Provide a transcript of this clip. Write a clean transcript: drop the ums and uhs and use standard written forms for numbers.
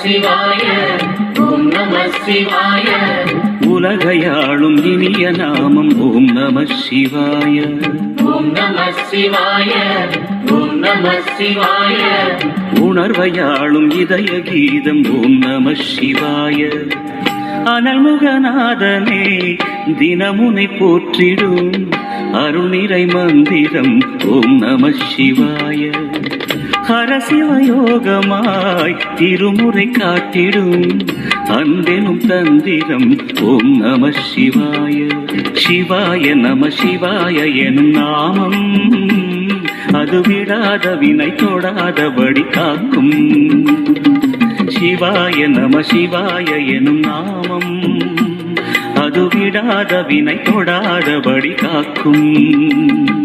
சிவாய ஓம் நம சிவாய. உலகையாளும் இனிய நாமம் ஓம் நம சிவாய. ஓம் நம சிவாய ஓம் நம சிவாய. உணர்வையாளும் இதய கீதம் ஓம் நம சிவாய. அனல்முகநாதனே தினமுனை போற்றிடும் அருள்நிறை மந்திரம் ஓம் நம சிவாய. ஹரசிவயோகமாய் திருமுறை காட்டிடும் அன்பெனும் தந்திரம் ஓம் நம சிவாய. சிவாய நம சிவாய எனும் நாமம் அது விடாத வினை தொடாதபடி காக்கும். சிவாய நம சிவாய எனும் நாமம் அது விடாத வினை தொடாதபடி காக்கும்.